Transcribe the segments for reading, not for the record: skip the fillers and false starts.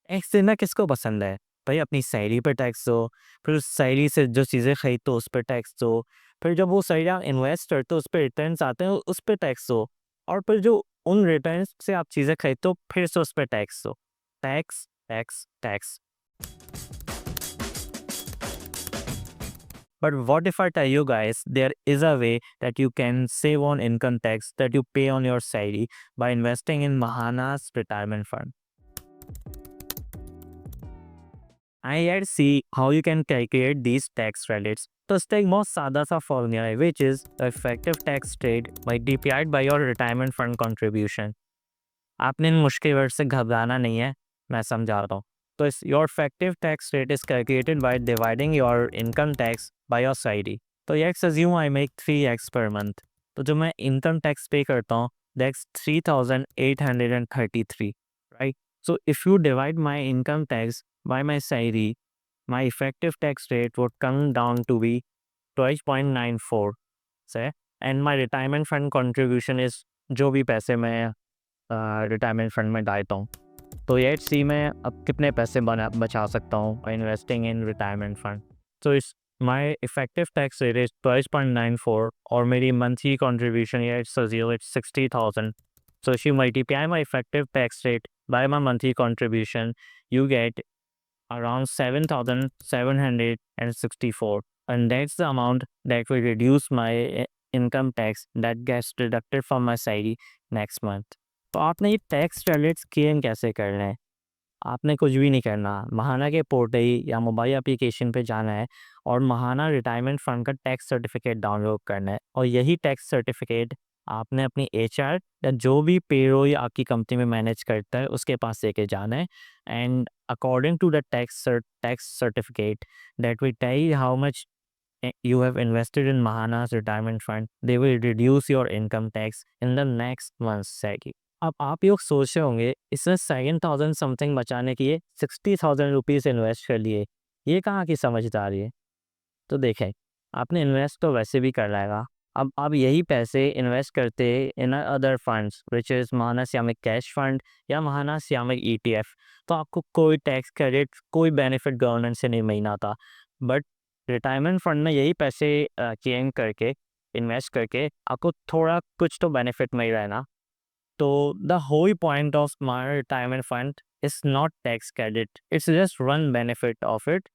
Tax देना किसको पसंद है? भाई अपनी सैलरी पे टैक्स दो, फिर उस सैलरी से जो चीज़ें खरीदते हो उस पे टैक्स दो, फिर जब वो सैलरी आप इन्वेस्ट करते हो उस पे रिटर्न्स आते हैं उस पे टैक्स दो, और फिर जो उन रिटर्न्स से आप चीज़ें खरीदते हो फिर से उस पे टैक्स दो। Tax, tax, tax. But what if I tell you guys there is a way that you can save on income tax that you pay on your salary by investing in Mahana's retirement fund? I yet see how you can calculate these tax credits. तो इसका एक बहुत सादा सा formula है which is the effective tax rate multiplied by your retirement fund contribution. आपने इन मुश्किल word से घबराना नहीं है, मैं समझाता हूँ। तो इस your effective tax rate is calculated by dividing your income tax by your salary. तो let's assume I make 3x per month. तो जो मैं इनकम टैक्स पे करता हूँ that's 3833, right? So if you divide my income tax bye my salary, my effective tax rate would come down to be 12.94 से, and my retirement fund contribution is जो भी पैसे मैं रिटायरमेंट फंड में डालता हूँ। तो लेट्स सी मैं अब कितने पैसे बचा सकता हूँ इन्वेस्टिंग इन रिटायरमेंट फंड। तो is my effective tax rate is 12.94 और मेरी मंथली कंट्रीब्यूशन ये it's 60,000। So if you multiply my effective tax rate by my monthly contribution, you get around 7,764, and that's the amount that will reduce my income tax that gets deducted from my salary next month. तो आपने ये tax credits claim कैसे करना है? आपने कुछ भी नहीं करना, महाना के पोर्टल या मोबाइल एप्लीकेशन पे जाना है और महाना रिटायरमेंट फंड का टैक्स सर्टिफिकेट डाउनलोड करना है, और यही टैक्स सर्टिफिकेट आपने अपनी एचआर या जो भी पेरोल आपकी कंपनी में मैनेज करता है उसके पास लेके जाना है। And according to the tax certificate that will tell how much you have invested in Mahana's retirement fund, they will reduce your income tax in the next month's salary. अब आप लोग सोच रहे होंगे इसने 7,000 समथिंग बचाने के लिए 60,000 रुपीज़ इन्वेस्ट कर लिए, ये कहाँ की समझदारी है? तो देखें, आपने इन्वेस्ट तो वैसे भी कर रहेगा। अब आप यही पैसे इन्वेस्ट करते in other funds which is महाना श्यामिक कैश फंड या महाना श्यामिक ETF, तो आपको कोई टैक्स क्रेडिट कोई बेनिफिट गवर्नमेंट से नहीं मिलना था। बट रिटायरमेंट फंड में यही पैसे क्लेम करके इन्वेस्ट करके आपको थोड़ा कुछ तो बेनिफिट मिल रहा है ना। तो the whole point of my retirement fund is not tax credit, it's just one benefit of it.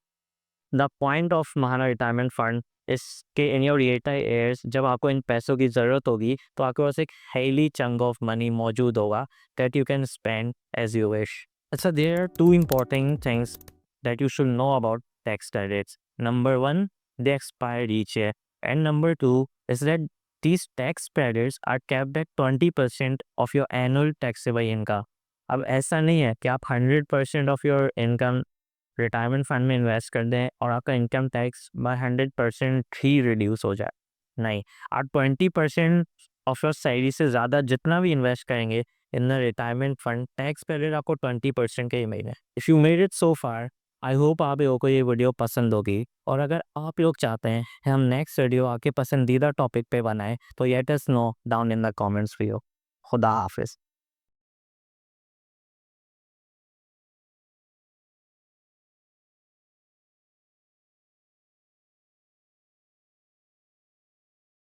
The point of महाना रिटायरमेंट फंड इसके इन योर रिटायर ईयर्स जब आपको इन पैसों की ज़रूरत होगी तो आपके पास एक हेली चंक ऑफ मनी मौजूद होगा that you can spend as you wish. अच्छा, there are two important things that you should know about tax credits. Number one, they expire each year. And number two is that these tax credits are capped at 20% of your annual taxable income. अब ऐसा नहीं है कि आप 100% of your income retirement fund में invest कर दें और आपका इनकम टैक्स बाय 100% ही रिड्यूस हो जाए। नहीं, आप 20% ऑफ योर सैलरी से ज़्यादा जितना भी इन्वेस्ट करेंगे in the retirement fund, tax period आपको 20% के ही मिलेगा। If you made it so far, I hope आप लोगों को ये वीडियो पसंद होगी, और अगर आप लोग चाहते हैं हम नेक्स्ट वीडियो आपके पसंदीदा टॉपिक पे बनाएं तो let us know down in the comments. खुदा हाफिज़।